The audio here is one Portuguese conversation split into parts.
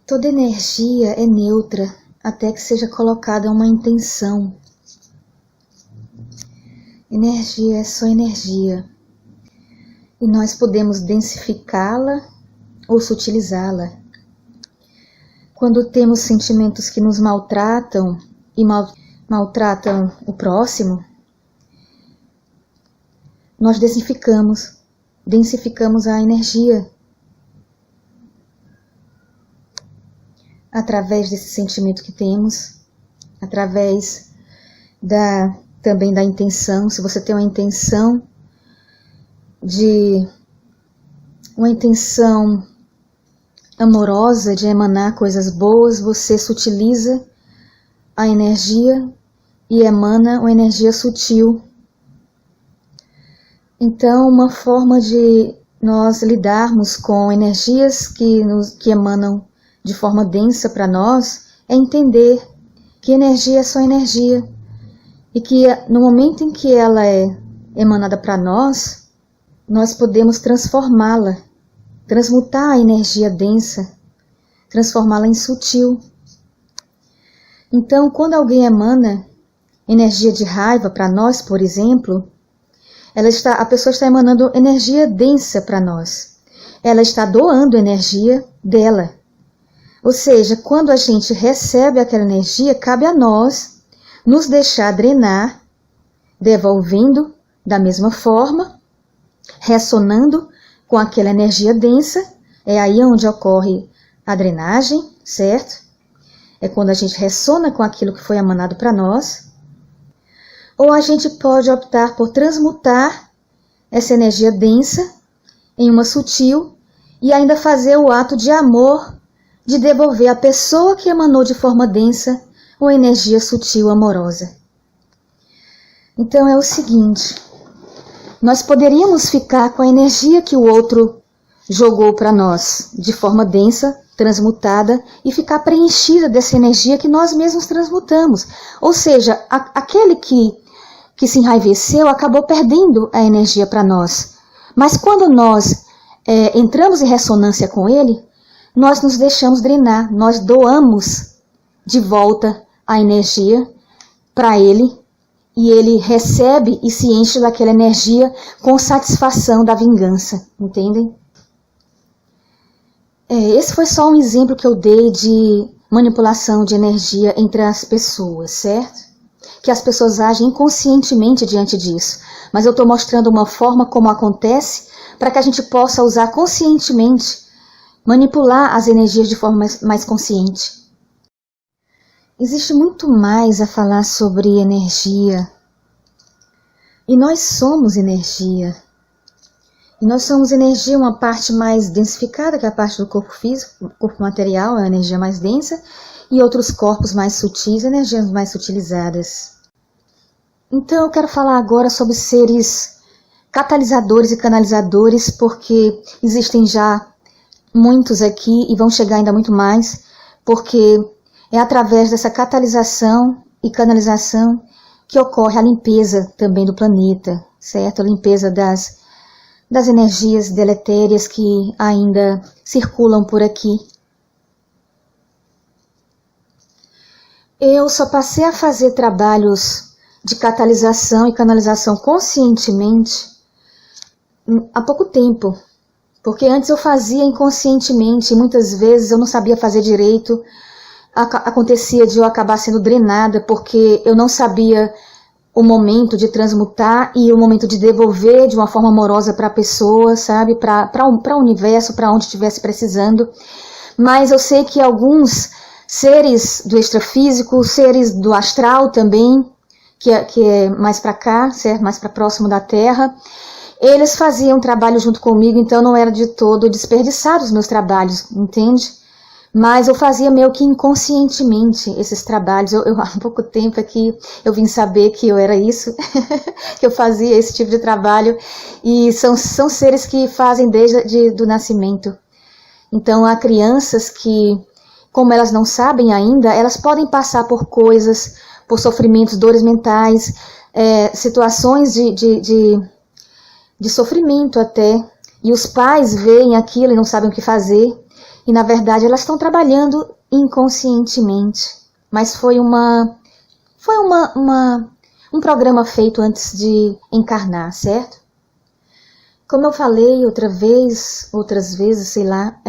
Toda energia é neutra até que seja colocada uma intenção. Energia é só energia. E nós podemos densificá-la ou sutilizá-la. Quando temos sentimentos que nos maltratam e maltratam o próximo, nós densificamos a energia. Através desse sentimento que temos, através também da intenção. Se você tem uma intenção amorosa de emanar coisas boas, você sutiliza a energia e emana uma energia sutil. Então, uma forma de nós lidarmos com energias que emanam de forma densa para nós, é entender que energia é só energia. E que no momento em que ela é emanada para nós podemos transformá-la, transmutar a energia densa, transformá-la em sutil. Então, quando alguém emana energia de raiva para nós, por exemplo, a pessoa está emanando energia densa para nós. Ela está doando energia dela. Ou seja, quando a gente recebe aquela energia, cabe a nós nos deixar drenar, devolvendo da mesma forma, ressonando com aquela energia densa. É aí onde ocorre a drenagem, certo? É quando a gente ressona com aquilo que foi emanado para nós. Ou a gente pode optar por transmutar essa energia densa em uma sutil e ainda fazer o ato de amor de devolver à pessoa que emanou de forma densa uma energia sutil amorosa. Então é o seguinte, nós poderíamos ficar com a energia que o outro jogou para nós de forma densa, transmutada, e ficar preenchida dessa energia que nós mesmos transmutamos. Ou seja, aquele que se enraiveceu acabou perdendo a energia para nós. Mas quando nós entramos em ressonância com ele, nós nos deixamos drenar, nós doamos de volta a energia para ele, e ele recebe e se enche daquela energia com satisfação da vingança, entendem? Esse foi só um exemplo que eu dei de manipulação de energia entre as pessoas, certo? Que as pessoas agem inconscientemente diante disso, mas eu estou mostrando uma forma como acontece para que a gente possa usar conscientemente, manipular as energias de forma mais consciente. Existe muito mais a falar sobre energia. E nós somos energia. E nós somos energia, uma parte mais densificada, que é a parte do corpo físico, o corpo material é a energia mais densa, e outros corpos mais sutis, energias mais sutilizadas. Então eu quero falar agora sobre seres catalisadores e canalizadores, porque existem já muitos aqui e vão chegar ainda muito mais, porque é através dessa catalisação e canalização que ocorre a limpeza também do planeta, certo? A limpeza das energias deletérias que ainda circulam por aqui. Eu só passei a fazer trabalhos de catalisação e canalização conscientemente há pouco tempo. Porque antes eu fazia inconscientemente, e muitas vezes eu não sabia fazer direito. Acontecia de eu acabar sendo drenada, porque eu não sabia o momento de transmutar e o momento de devolver de uma forma amorosa para a pessoa, sabe? Para o universo, para onde estivesse precisando. Mas eu sei que alguns seres do extrafísico, seres do astral também, que é mais para cá, certo? Mais para próximo da Terra, eles faziam trabalho junto comigo, então não era de todo desperdiçado os meus trabalhos, entende? Mas eu fazia meio que inconscientemente esses trabalhos. Há pouco tempo aqui eu vim saber que eu era isso, que eu fazia esse tipo de trabalho, e são seres que fazem desde do nascimento. Então há crianças que, como elas não sabem ainda, elas podem passar por coisas, por sofrimentos, dores mentais, situações de sofrimento até, E os pais veem aquilo e não sabem o que fazer. E na verdade elas estão trabalhando inconscientemente. Mas foi um programa feito antes de encarnar, certo? Como eu falei outras vezes, sei lá,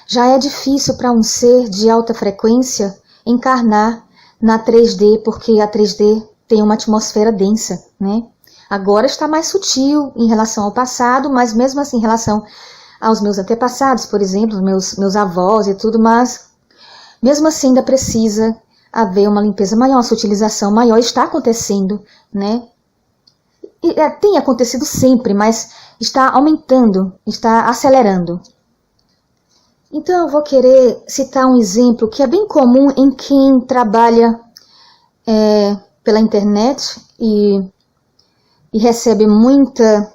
já é difícil para um ser de alta frequência encarnar na 3D, porque a 3D tem uma atmosfera densa, né? Agora está mais sutil em relação ao passado, mas mesmo assim em relação aos meus antepassados, por exemplo, meus avós e tudo, mas mesmo assim ainda precisa haver uma limpeza maior, uma sutilização maior, está acontecendo, né? E, tem acontecido sempre, mas está aumentando, está acelerando. Então eu vou querer citar um exemplo que é bem comum em quem trabalha pela internet e recebe muita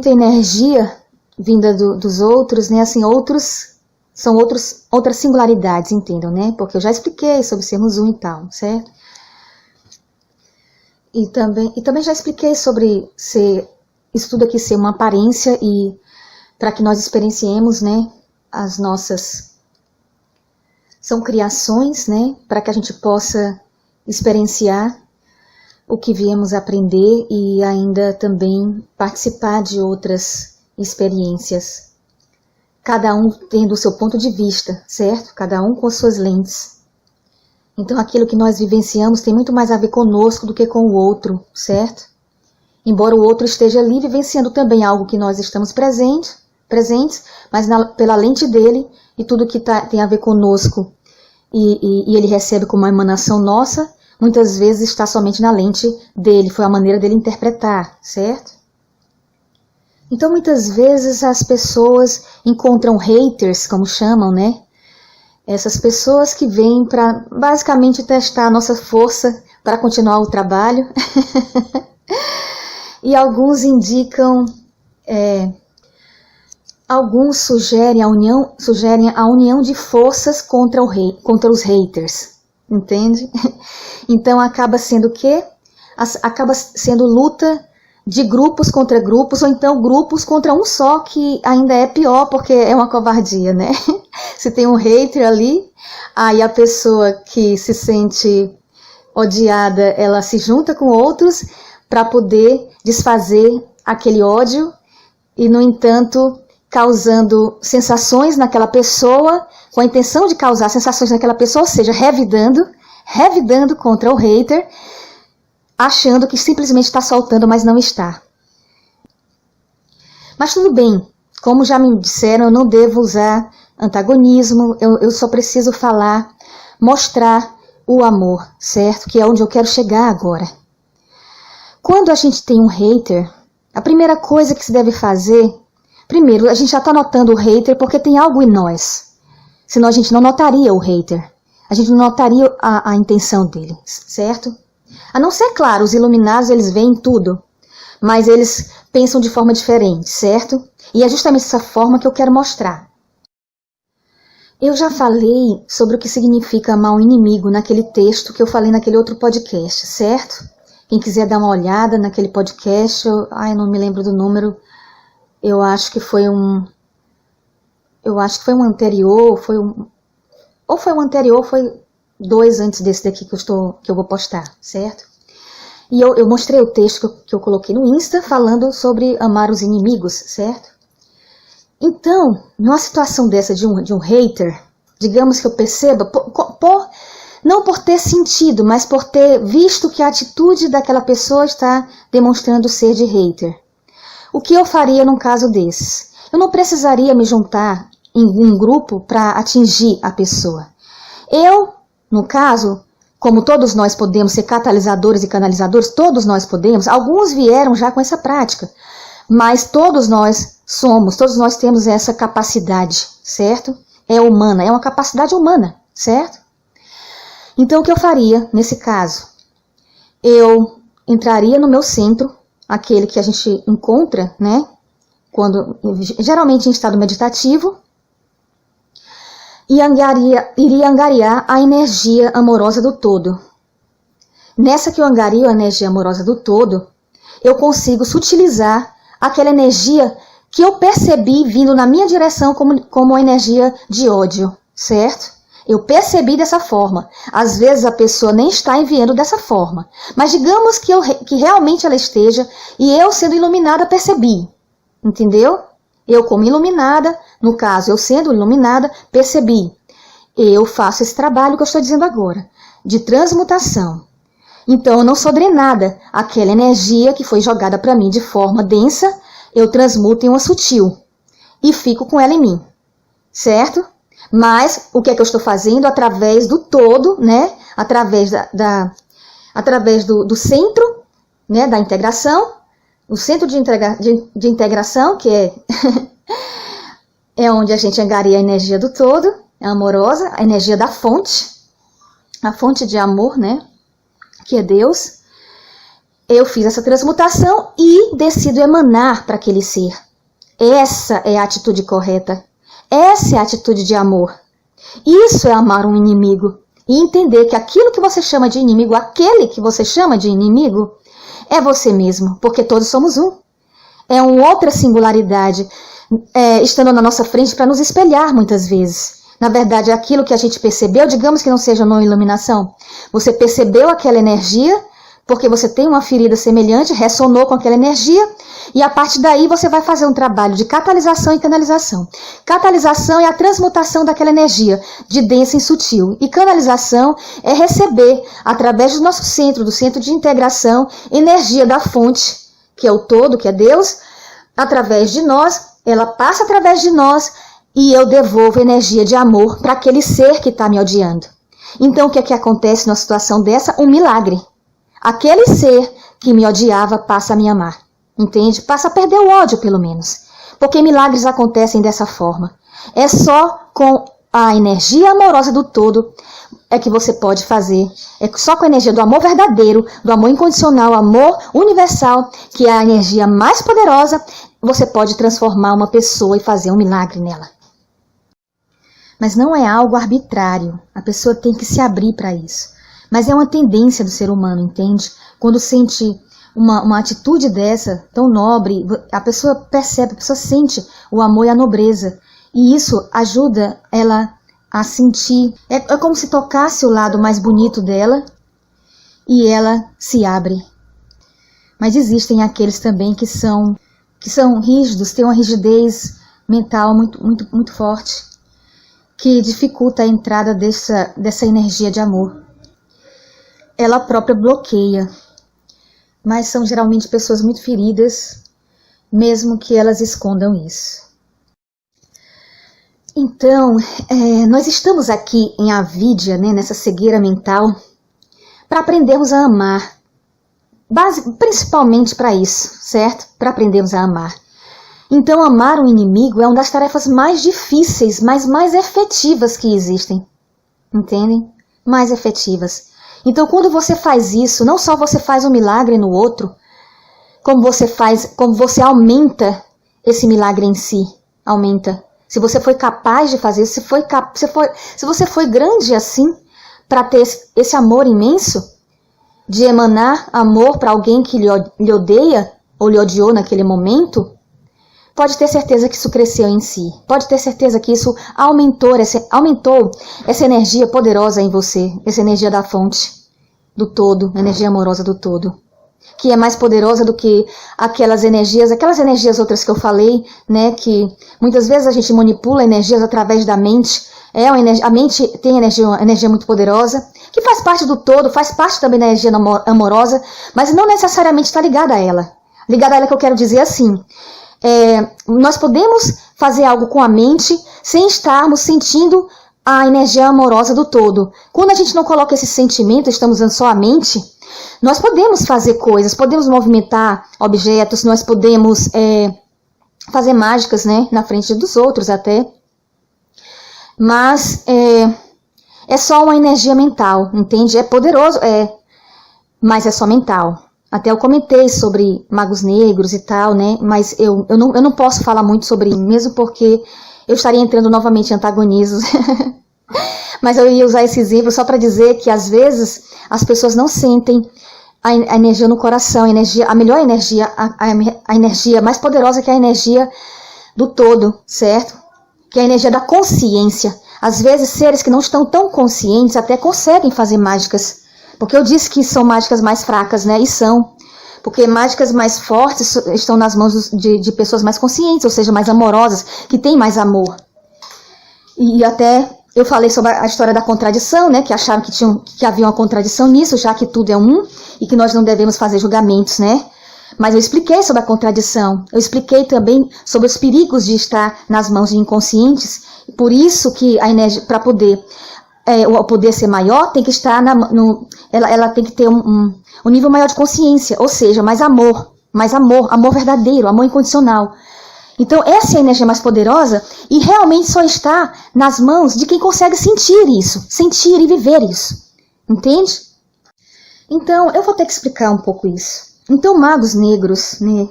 energia vinda dos outros, né? Assim, são outras singularidades, entendam, né? Porque eu já expliquei sobre sermos um e tal, certo? E também já expliquei sobre isso tudo aqui ser uma aparência e para que nós experienciemos, né? As nossas são criações, né? Para que a gente possa experienciar o que viemos aprender e ainda também participar de outras experiências. Cada um tendo o seu ponto de vista, certo? Cada um com as suas lentes. Então aquilo que nós vivenciamos tem muito mais a ver conosco do que com o outro, certo? Embora o outro esteja ali vivenciando também algo que nós estamos presentes, mas pela lente dele e tudo que tem a ver conosco e ele recebe como uma emanação nossa, muitas vezes está somente na lente dele, foi a maneira dele interpretar, certo? Então muitas vezes as pessoas encontram haters, como chamam, né? Essas pessoas que vêm para basicamente testar a nossa força para continuar o trabalho. E alguns indicam, alguns sugerem a união de forças contra os haters, entende? Então acaba sendo o quê? Acaba sendo luta de grupos contra grupos, ou então grupos contra um só, que ainda é pior, porque é uma covardia, né? Se tem um hater ali, aí a pessoa que se sente odiada, ela se junta com outros para poder desfazer aquele ódio e, no entanto, causando sensações naquela pessoa, com a intenção de causar sensações naquela pessoa, ou seja, revidando contra o hater, achando que simplesmente está soltando, mas não está. Mas tudo bem, como já me disseram, eu não devo usar antagonismo, eu só preciso mostrar o amor, certo? Que é onde eu quero chegar agora. Quando a gente tem um hater, a primeira coisa que se deve fazer, primeiro, a gente já está notando o hater porque tem algo em nós. Senão a gente não notaria o hater. A gente não notaria a intenção dele, certo? A não ser, claro, os iluminados, eles veem tudo. Mas eles pensam de forma diferente, certo? E é justamente essa forma que eu quero mostrar. Eu já falei sobre o que significa amar um inimigo naquele texto que eu falei naquele outro podcast, certo? Quem quiser dar uma olhada naquele podcast, eu não me lembro do número, eu acho que foi um anterior, foi 2 antes desse daqui que eu vou postar, certo? E eu mostrei o texto que eu coloquei no Insta falando sobre amar os inimigos, certo? Então, numa situação dessa de um hater, digamos que eu perceba, não por ter sentido, mas por ter visto que a atitude daquela pessoa está demonstrando ser de hater. O que eu faria num caso desses? Eu não precisaria me juntar em um grupo para atingir a pessoa. Eu, no caso, como todos nós podemos ser catalisadores e canalizadores, todos nós podemos, alguns vieram já com essa prática, mas todos nós temos essa capacidade, certo? É humana, é uma capacidade humana, certo? Então o que eu faria nesse caso? Eu entraria no meu centro, aquele que a gente encontra, né? Geralmente em estado meditativo, e iria angariar a energia amorosa do todo. Nessa que eu angario a energia amorosa do todo, eu consigo sutilizar aquela energia que eu percebi vindo na minha direção como uma energia de ódio, certo? Eu percebi dessa forma. Às vezes a pessoa nem está enviando dessa forma. Mas digamos que realmente ela esteja e eu sendo iluminada percebi. Entendeu? Eu como iluminada, no caso eu sendo iluminada, percebi. Eu faço esse trabalho que eu estou dizendo agora, de transmutação. Então eu não sou drenada. Aquela energia que foi jogada para mim de forma densa, eu transmuto em uma sutil. E fico com ela em mim. Certo? Mas o que é que eu estou fazendo? Através do todo, né? Através através do centro, né? Da integração. O centro de integração, que é onde a gente angaria a energia do todo, é amorosa, a energia da fonte, a fonte de amor, né? Que é Deus. Eu fiz essa transmutação e decido emanar para aquele ser. Essa é a atitude correta. Essa é a atitude de amor. Isso é amar um inimigo. E entender que aquilo que você chama de inimigo, aquele que você chama de inimigo, é você mesmo, porque todos somos um. É uma outra singularidade, estando na nossa frente para nos espelhar muitas vezes. Na verdade, aquilo que a gente percebeu, digamos que não seja não iluminação, você percebeu aquela energia, porque você tem uma ferida semelhante, ressonou com aquela energia, e a partir daí você vai fazer um trabalho de catalisação e canalização. Catalisação é a transmutação daquela energia, de densa em sutil. E canalização é receber, através do nosso centro, do centro de integração, energia da fonte, que é o todo, que é Deus, através de nós, ela passa através de nós, e eu devolvo energia de amor para aquele ser que está me odiando. Então o que é que acontece numa situação dessa? Um milagre. Aquele ser que me odiava passa a me amar. Entende? Passa a perder o ódio, pelo menos. Porque milagres acontecem dessa forma. É só com a energia amorosa do todo é que você pode fazer. É só com a energia do amor verdadeiro, do amor incondicional, amor universal, que é a energia mais poderosa, você pode transformar uma pessoa e fazer um milagre nela. Mas não é algo arbitrário. A pessoa tem que se abrir para isso. Mas é uma tendência do ser humano, entende? Quando sente uma atitude dessa, tão nobre, a pessoa percebe, a pessoa sente o amor e a nobreza. E isso ajuda ela a sentir. É como se tocasse o lado mais bonito dela e ela se abre. Mas existem aqueles também que são rígidos, têm uma rigidez mental muito forte, que dificulta a entrada dessa energia de amor. Ela própria bloqueia, mas são geralmente pessoas muito feridas, mesmo que elas escondam isso. Então, nós estamos aqui em avidya, né, nessa cegueira mental, para aprendermos a amar, principalmente para isso, certo? Para aprendermos a amar. Então, amar um inimigo é uma das tarefas mais difíceis, mas mais efetivas que existem, entendem? Mais efetivas. Então, quando você faz isso, não só você faz um milagre no outro, como você aumenta esse milagre em si, aumenta. Se você foi capaz de fazer, se você foi grande assim, para ter esse amor imenso, de emanar amor para alguém que lhe odeia, ou lhe odiou naquele momento, pode ter certeza que isso cresceu em si. Pode ter certeza que isso aumentou essa energia poderosa em você, essa energia da fonte, do todo, a energia amorosa do todo, que é mais poderosa do que aquelas energias outras que eu falei, né, que muitas vezes a gente manipula energias através da mente. A mente tem energia muito poderosa, que faz parte do todo, faz parte também da energia amorosa, mas não necessariamente está ligada a ela. Ligada a ela que eu quero dizer assim, nós podemos fazer algo com a mente sem estarmos sentindo a energia amorosa do todo. Quando a gente não coloca esse sentimento, estamos usando só a mente, nós podemos fazer coisas, podemos movimentar objetos, nós podemos fazer mágicas, né, na frente dos outros até. Mas é só uma energia mental, entende? É poderoso, mas é só mental. Até eu comentei sobre magos negros e tal, né? Mas eu não posso falar muito sobre isso, mesmo porque eu estaria entrando novamente em antagonismos. Mas eu ia usar esse exemplo só para dizer que às vezes as pessoas não sentem a energia no coração, a melhor energia, a energia mais poderosa, que é a energia do todo, certo? Que é a energia da consciência. Às vezes, seres que não estão tão conscientes até conseguem fazer mágicas. Porque eu disse que são mágicas mais fracas, né? E são. Porque mágicas mais fortes estão nas mãos de pessoas mais conscientes, ou seja, mais amorosas, que têm mais amor. E até eu falei sobre a história da contradição, né? Que acharam que havia uma contradição nisso, já que tudo é um, e que nós não devemos fazer julgamentos, né? Mas eu expliquei sobre a contradição. Eu expliquei também sobre os perigos de estar nas mãos de inconscientes. Por isso que a energia, para poder o poder ser maior, tem que estar ela tem que ter um nível maior de consciência, ou seja, mais amor, amor verdadeiro, amor incondicional. Então essa é a energia mais poderosa e realmente só está nas mãos de quem consegue sentir isso, sentir e viver isso. Entende? Então eu vou ter que explicar um pouco isso. Então magos negros, né?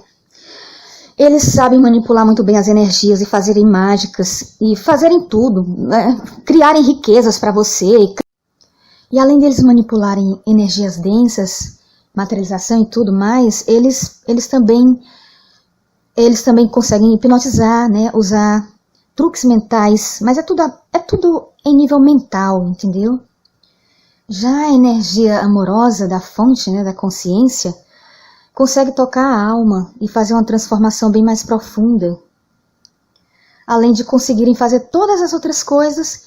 Eles sabem manipular muito bem as energias e fazerem mágicas e fazerem tudo, né? Criarem riquezas para você. E além deles manipularem energias densas, materialização e tudo mais, eles também conseguem hipnotizar, né? Usar truques mentais, mas é tudo em nível mental, entendeu? Já a energia amorosa da fonte, né, da consciência, consegue tocar a alma e fazer uma transformação bem mais profunda. Além de conseguirem fazer todas as outras coisas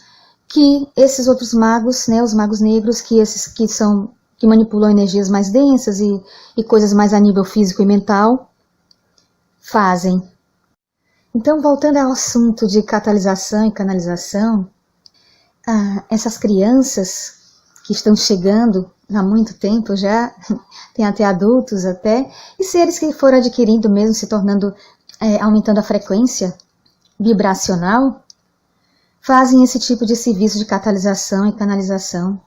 que esses outros magos, né, os magos negros, que manipulam energias mais densas e coisas mais a nível físico e mental, fazem. Então, voltando ao assunto de catalisação e canalização, essas crianças que estão chegando há muito tempo já, tem até adultos até, e seres que foram adquirindo mesmo, se tornando, aumentando a frequência vibracional, fazem esse tipo de serviço de catalisação e canalização,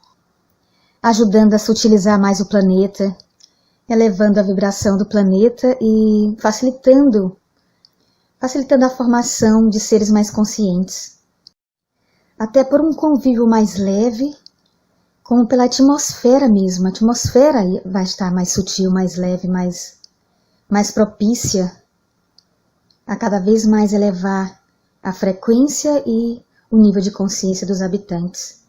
ajudando a sutilizar mais o planeta, elevando a vibração do planeta e facilitando a formação de seres mais conscientes. Até por um convívio mais leve, como pela atmosfera mesmo. A atmosfera vai estar mais sutil, mais leve, mais propícia a cada vez mais elevar a frequência e o nível de consciência dos habitantes.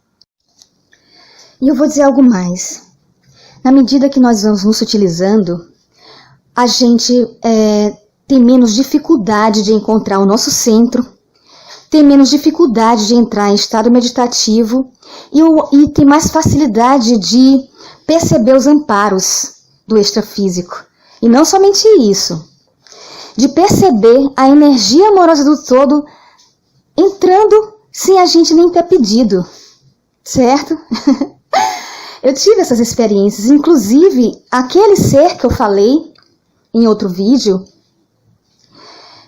E eu vou dizer algo mais. Na medida que nós vamos nos sutilizando, a gente tem menos dificuldade de encontrar o nosso centro, tem menos dificuldade de entrar em estado meditativo e tem mais facilidade de perceber os amparos do extrafísico. E não somente isso, de perceber a energia amorosa do todo entrando sem a gente nem ter pedido, certo? Eu tive essas experiências, inclusive aquele ser que eu falei em outro vídeo,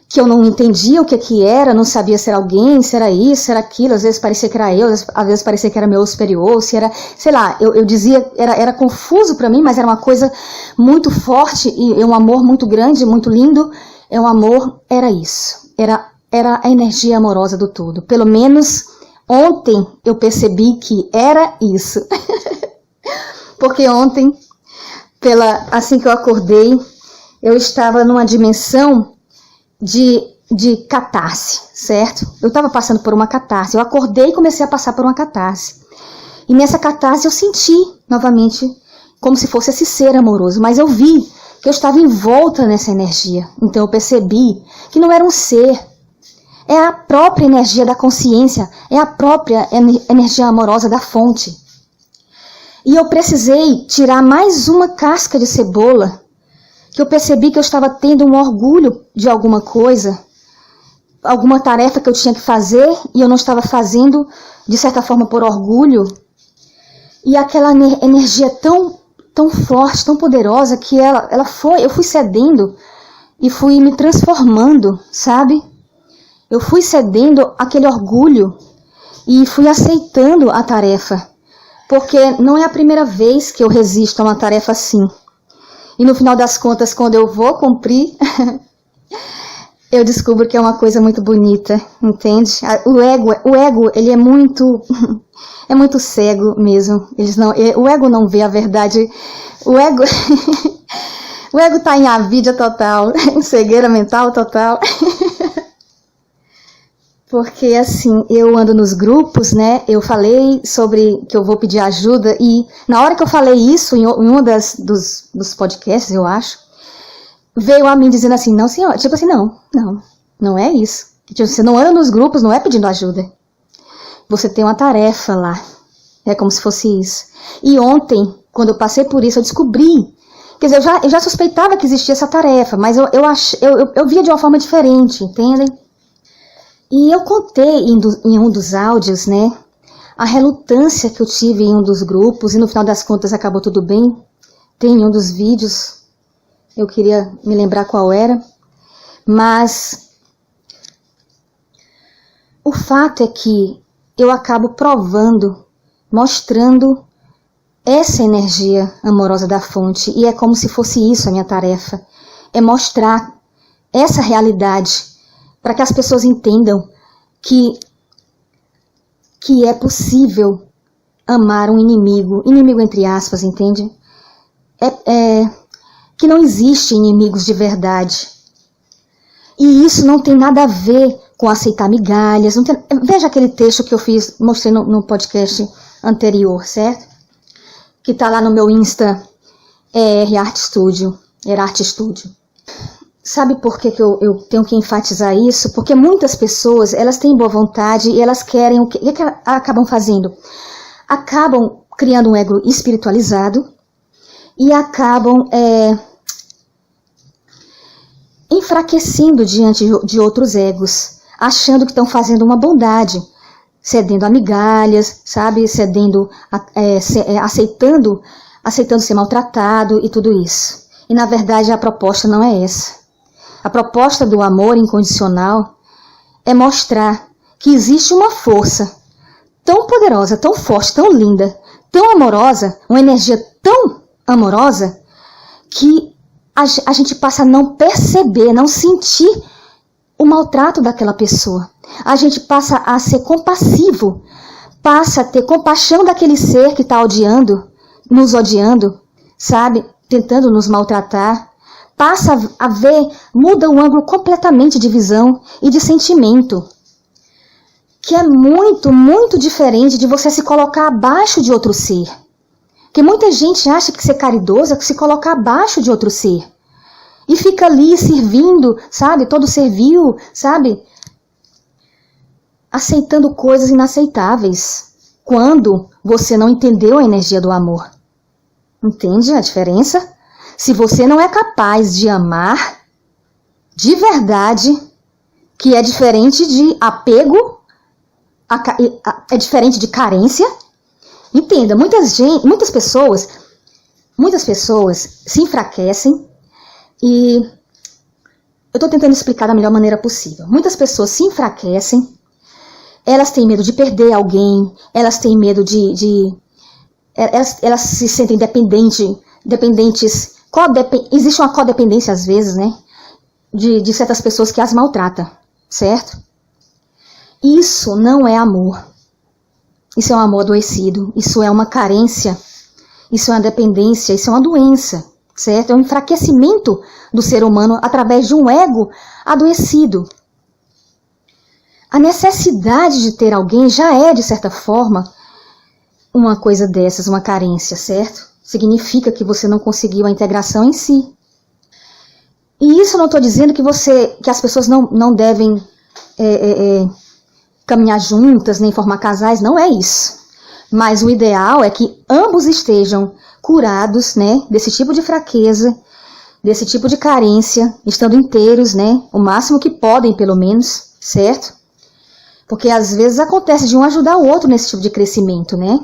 que eu não entendia o que era, não sabia se era alguém, se era isso, se era aquilo, às vezes parecia que era eu, às vezes parecia que era meu superior, se era, sei lá, eu dizia, era confuso para mim, mas era uma coisa muito forte e um amor muito grande, muito lindo, era isso, era a energia amorosa do todo. Pelo menos ontem eu percebi que era isso. Porque ontem, assim que eu acordei, eu estava numa dimensão de catarse, certo? Eu estava passando por uma catarse. Eu acordei e comecei a passar por uma catarse. E nessa catarse eu senti novamente como se fosse esse ser amoroso. Mas eu vi que eu estava envolta nessa energia. Então eu percebi que não era um ser. É a própria energia da consciência. É a própria energia amorosa da fonte. E eu precisei tirar mais uma casca de cebola, que eu percebi que eu estava tendo um orgulho de alguma coisa, alguma tarefa que eu tinha que fazer e eu não estava fazendo, de certa forma, por orgulho. E aquela energia tão forte, tão poderosa, que eu fui cedendo e fui me transformando, sabe? Eu fui cedendo aquele orgulho e fui aceitando a tarefa, porque não é a primeira vez que eu resisto a uma tarefa assim. E no final das contas, quando eu vou cumprir, eu descubro que é uma coisa muito bonita, entende? O ego, ele é muito cego mesmo. O ego não vê a verdade. O ego está em avidia total, em cegueira mental total. Porque assim, eu ando nos grupos, né? Eu falei sobre que eu vou pedir ajuda e na hora que eu falei isso, em um dos podcasts, eu acho, veio a mim dizendo assim, não senhora, tipo assim, não é isso. Tipo, você não anda nos grupos, não é pedindo ajuda. Você tem uma tarefa lá. É como se fosse isso. E ontem, quando eu passei por isso, eu descobri. Quer dizer, eu já suspeitava que existia essa tarefa, mas eu via de uma forma diferente, entendem? E eu contei em um dos áudios, né, a relutância que eu tive em um dos grupos, e no final das contas acabou tudo bem. Tem em um dos vídeos, eu queria me lembrar qual era, mas o fato é que eu acabo provando, mostrando essa energia amorosa da fonte, e é como se fosse isso a minha tarefa, é mostrar essa realidade, para que as pessoas entendam que é possível amar um inimigo entre aspas, entende? Que não existe inimigos de verdade. E isso não tem nada a ver com aceitar migalhas. Veja aquele texto que eu mostrei no podcast anterior, certo? Que está lá no meu Insta, Art Studio. Sabe por que eu tenho que enfatizar isso? Porque muitas pessoas, elas têm boa vontade e elas querem... O que acabam fazendo? Acabam criando um ego espiritualizado e acabam enfraquecendo diante de outros egos, achando que estão fazendo uma bondade, cedendo a migalhas, sabe? Aceitando ser maltratado e tudo isso. E na verdade a proposta não é essa. A proposta do amor incondicional é mostrar que existe uma força tão poderosa, tão forte, tão linda, tão amorosa, uma energia tão amorosa, que a gente passa a não perceber, não sentir o maltrato daquela pessoa. A gente passa a ser compassivo, passa a ter compaixão daquele ser que está nos odiando, sabe? Tentando nos maltratar. Passa a ver, muda o ângulo completamente de visão e de sentimento. Que é muito, muito diferente de você se colocar abaixo de outro ser. Porque muita gente acha que ser caridoso é se colocar abaixo de outro ser. E fica ali servindo, sabe? Todo servil, sabe? Aceitando coisas inaceitáveis. Quando você não entendeu a energia do amor. Entende a diferença? Se você não é capaz de amar de verdade, que é diferente de apego, é diferente de carência. Entenda, muitas pessoas se enfraquecem e eu estou tentando explicar da melhor maneira possível. Muitas pessoas se enfraquecem, elas têm medo de perder alguém, elas têm medo elas se sentem dependentes. Existe uma codependência às vezes, né? De certas pessoas que as maltratam, certo? Isso não é amor. Isso é um amor adoecido. Isso é uma carência. Isso é uma dependência. Isso é uma doença, certo? É um enfraquecimento do ser humano através de um ego adoecido. A necessidade de ter alguém já é, de certa forma, uma coisa dessas, uma carência, certo? Significa que você não conseguiu a integração em si. E isso eu não estou dizendo que as pessoas não devem caminhar juntas, nem formar casais, não é isso. Mas o ideal é que ambos estejam curados, né, desse tipo de fraqueza, desse tipo de carência, estando inteiros, né, o máximo que podem, pelo menos, certo? Porque às vezes acontece de um ajudar o outro nesse tipo de crescimento, né?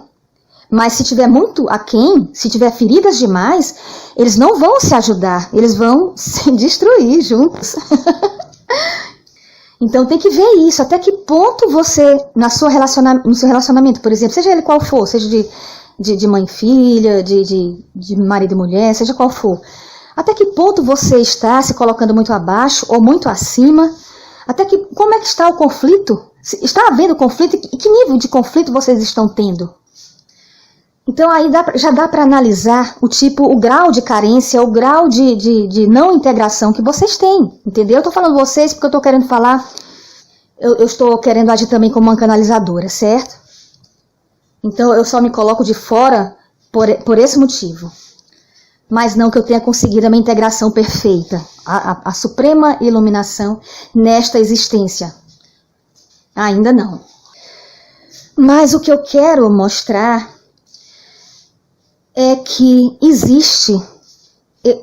Mas se tiver muito aquém, se tiver feridas demais, eles não vão se ajudar, eles vão se destruir juntos. Então tem que ver isso, até que ponto você, no seu relacionamento, por exemplo, seja ele qual for, seja de mãe e filha, de marido e mulher, seja qual for, até que ponto você está se colocando muito abaixo ou muito acima, como é que está o conflito? Está havendo conflito? E que nível de conflito vocês estão tendo? Então aí já dá para analisar o grau de carência, o grau de não integração que vocês têm, entendeu? Eu estou falando vocês porque eu estou querendo falar eu estou querendo agir também como uma canalizadora, certo? Então eu só me coloco de fora por esse motivo. Mas não que eu tenha conseguido a minha integração perfeita, a suprema iluminação nesta existência. Ainda não. Mas o que eu quero mostrar é que existe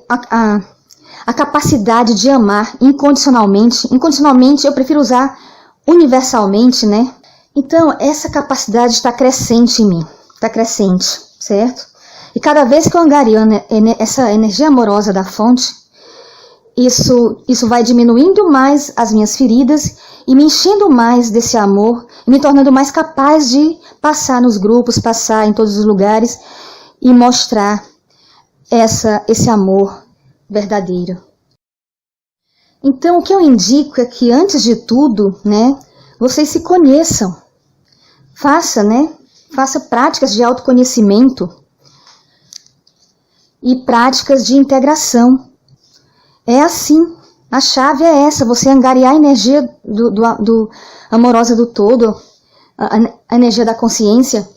a capacidade de amar incondicionalmente. Incondicionalmente eu prefiro usar universalmente, né? Então essa capacidade está crescente em mim, está crescente, certo? E cada vez que eu angario essa energia amorosa da fonte, isso vai diminuindo mais as minhas feridas e me enchendo mais desse amor, e me tornando mais capaz de passar nos grupos, passar em todos os lugares e mostrar esse amor verdadeiro. Então, o que eu indico é que, antes de tudo, né, vocês se conheçam. Faça práticas de autoconhecimento e práticas de integração. É assim, a chave é essa, você angariar a energia do amorosa do todo, a energia da consciência,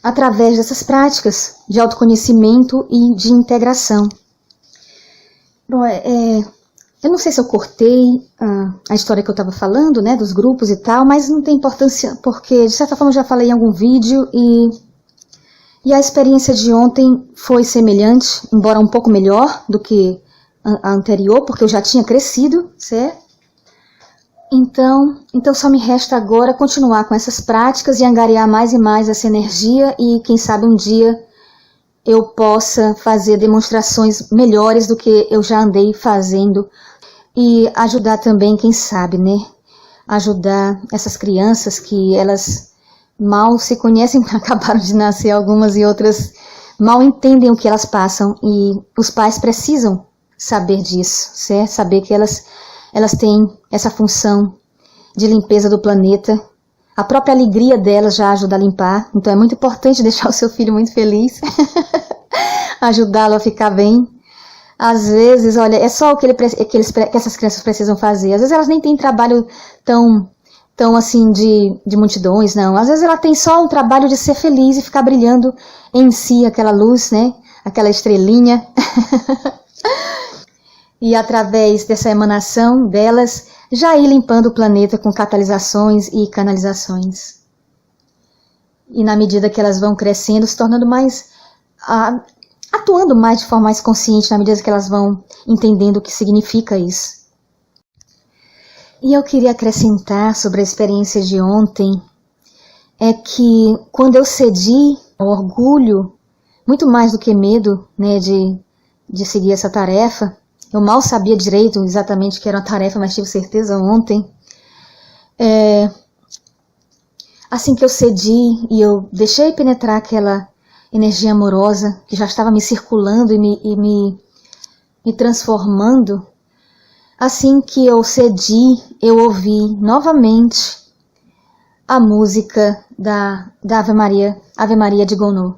através dessas práticas de autoconhecimento e de integração. Bom, eu não sei se eu cortei a história que eu estava falando, né, dos grupos e tal, mas não tem importância, porque de certa forma eu já falei em algum vídeo e a experiência de ontem foi semelhante, embora um pouco melhor do que a anterior, porque eu já tinha crescido, certo? Então só me resta agora continuar com essas práticas e angariar mais e mais essa energia e quem sabe um dia eu possa fazer demonstrações melhores do que eu já andei fazendo e ajudar também, quem sabe, né? Ajudar essas crianças que elas mal se conhecem, acabaram de nascer algumas e outras mal entendem o que elas passam e os pais precisam saber disso, certo? Saber que elas têm essa função de limpeza do planeta. A própria alegria delas já ajuda a limpar, então é muito importante deixar o seu filho muito feliz, ajudá-lo a ficar bem. Às vezes, olha, é só o que essas crianças precisam fazer. Às vezes elas nem têm trabalho tão assim de multidões, não. Às vezes ela tem só o trabalho de ser feliz e ficar brilhando em si aquela luz, né? Aquela estrelinha. E através dessa emanação delas, já ir limpando o planeta com catalisações e canalizações. E na medida que elas vão crescendo, se tornando mais, atuando mais de forma mais consciente, na medida que elas vão entendendo o que significa isso. E eu queria acrescentar sobre a experiência de ontem, é que quando eu cedi ao orgulho, muito mais do que medo, né, de seguir essa tarefa, eu mal sabia direito exatamente que era uma tarefa, mas tive certeza ontem. Assim que eu cedi e eu deixei penetrar aquela energia amorosa que já estava me circulando e me transformando, assim que eu cedi, eu ouvi novamente a música da Ave Maria de Gounod.